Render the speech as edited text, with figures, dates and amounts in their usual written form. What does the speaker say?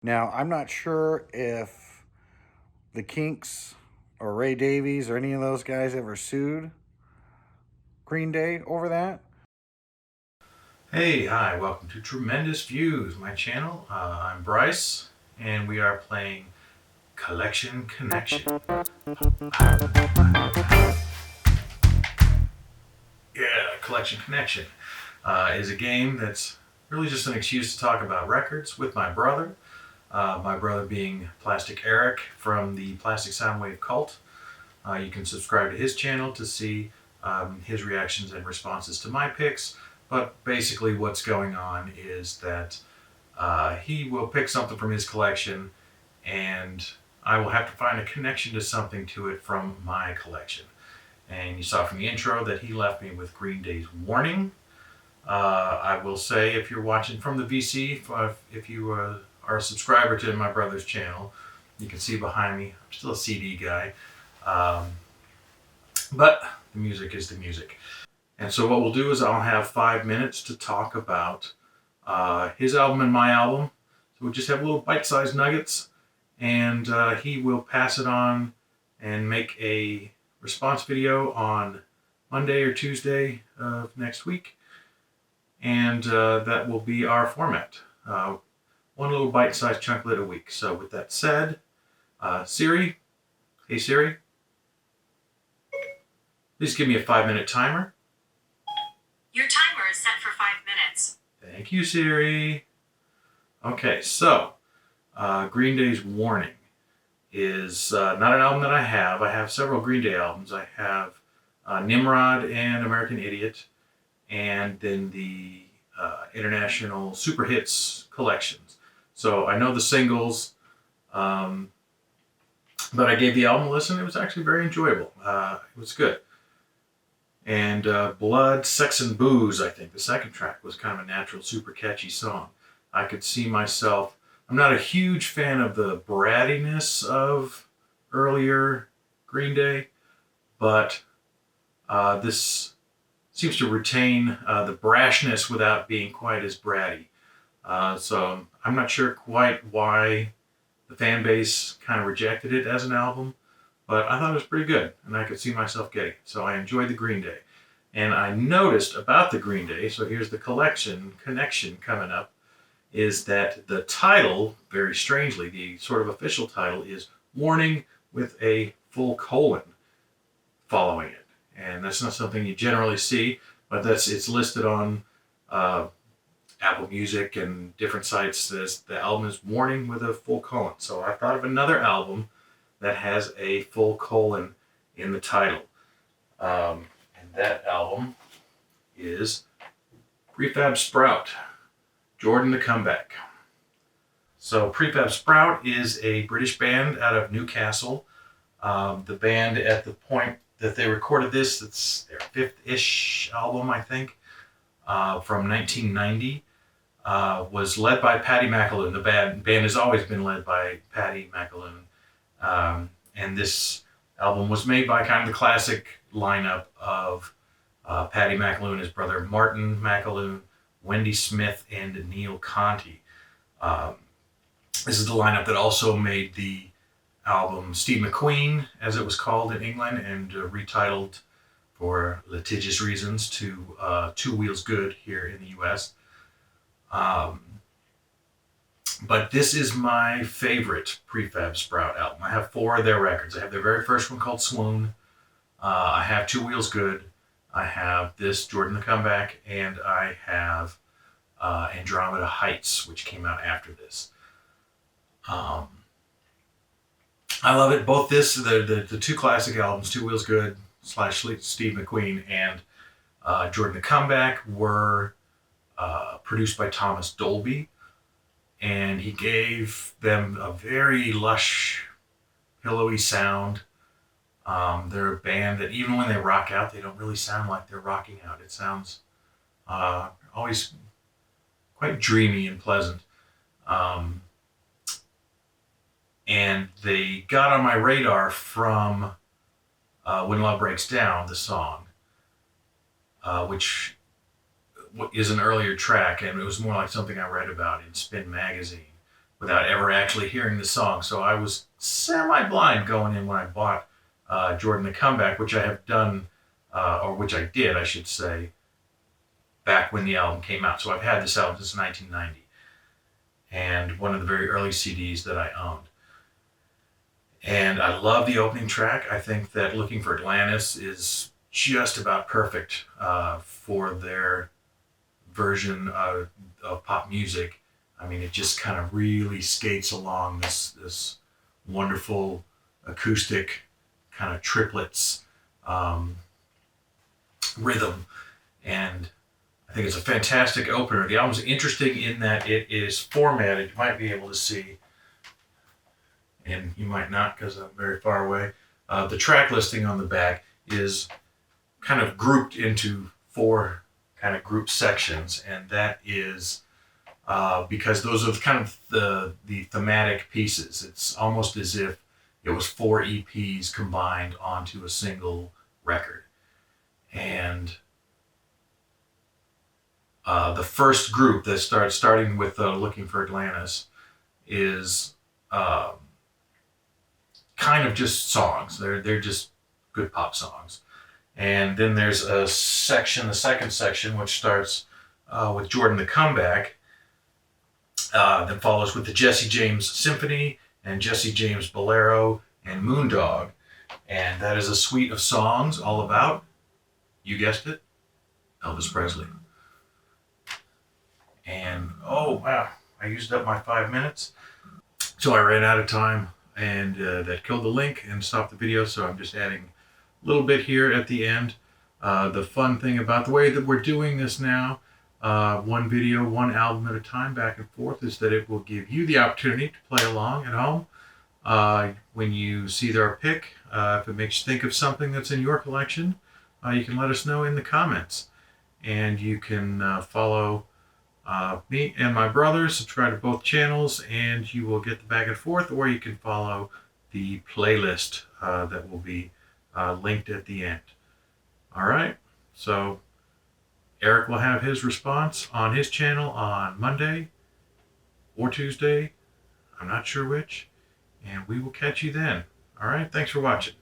Now, I'm not sure if the Kinks or Ray Davies or any of those guys ever sued Green Day over that. Hey, hi, welcome to Tremendous Views, my channel. I'm Bryce, and we are playing Collection Connection. Yeah, Collection Connection is a game that's really just an excuse to talk about records with my brother. My brother being Plastic Eric from the Plastic Soundwave Cult. You can subscribe to his channel to see his reactions and responses to my picks. But basically, what's going on is that he will pick something from his collection, and I will have to find a connection to something to it from my collection. And you saw from the intro that he left me with Green Day's Warning. I will say, if you're watching from the VC, if you are a subscriber to my brother's channel, you can see behind me, I'm still a CD guy. But the music is the music. And so what we'll do is I'll have 5 minutes to talk about his album and my album. So we'll just have little bite-sized nuggets, and he will pass it on and make a response video on Monday or Tuesday of next week. And that will be our format. One little bite-sized chunklet a week. So with that said, Siri, hey Siri, please give me a 5-minute timer. Your timer is set for 5 minutes. Thank you, Siri. Okay, so Green Day's Warning is not an album that I have. I have several Green Day albums. I have Nimrod and American Idiot, and then the International Super Hits collections. So I know the singles, but I gave the album a listen. It was actually very enjoyable. It was good. And Blood, Sex, and Booze, I think, the second track, was kind of a natural, super catchy song. I could see myself... I'm not a huge fan of the brattiness of earlier Green Day, but this seems to retain the brashness without being quite as bratty. So I'm not sure quite why the fan base kind of rejected it as an album, but I thought it was pretty good, and I could see myself getting it. So I enjoyed the Green Day. And I noticed about the Green Day, so here's the collection connection coming up, is that the title, very strangely, the sort of official title is Warning with a full colon following it. And that's not something you generally see, but it's listed on Apple Music and different sites as the album is Warning with a full colon. So I thought of another album that has a full colon in the title. And that album is Prefab Sprout, Jordan the Comeback. So Prefab Sprout is a British band out of Newcastle. The band, at the point that they recorded this, it's their fifth-ish album, I think, from 1990, was led by Paddy McAloon. The band has always been led by Paddy McAloon. And this album was made by kind of the classic lineup of Paddy McAloon, his brother Martin McAloon, Wendy Smith, and Neil Conti. This is the lineup that also made the album Steve McQueen, as it was called in England, and retitled for litigious reasons to Two Wheels Good here in the US. But this is my favorite Prefab Sprout album. I have 4 of their records. I have their very first one called Swoon. I have Two Wheels Good. I have this, Jordan the Comeback, and I have Andromeda Heights, which came out after this. I love it. Both the 2 classic albums, Two Wheels Good / Steve McQueen, and Jordan the Comeback, were produced by Thomas Dolby, and he gave them a very lush, pillowy sound. They're a band that even when they rock out, they don't really sound like they're rocking out. It sounds always quite dreamy and pleasant. And they got on my radar from When Love Breaks Down, the song, which is an earlier track, and it was more like something I read about in Spin magazine. without ever actually hearing the song. So I was semi-blind going in when I bought Jordan the Comeback, which I have done, or which I did, I should say, back when the album came out. So I've had this album since 1990, and one of the very early CDs that I owned. And I love the opening track. I think that Looking for Atlantis is just about perfect for their version of pop music. I mean, it just kind of really skates along this wonderful acoustic kind of triplets rhythm. And I think it's a fantastic opener. The album's interesting in that it is formatted. You might be able to see, and you might not because I'm very far away. The track listing on the back is kind of grouped into 4 kind of group sections, and that is because those are kind of the thematic pieces. It's almost as if it was 4 EPs combined onto a single record. And the first group that starting with Looking for Atlantis is kind of just songs. They're just good pop songs. And then there's a section, the second section, which starts with Jordan the Comeback, then follows with the Jesse James Symphony and Jesse James Bolero and Moondog. And that is a suite of songs all about, you guessed it, Elvis Presley. And oh wow, I used up my 5 minutes. So I ran out of time, and that killed the link and stopped the video. So I'm just adding a little bit here at the end. The fun thing about the way that we're doing this now, one video, one album at a time, back and forth, is that it will give you the opportunity to play along at home. When you see our pick, if it makes you think of something that's in your collection, you can let us know in the comments. And you can follow me and my brother, subscribe to both channels, and you will get the back and forth, or you can follow the playlist that will be linked at the end. All right, so Eric will have his response on his channel on Monday or Tuesday. I'm not sure which, and we will catch you then. All right, thanks for watching.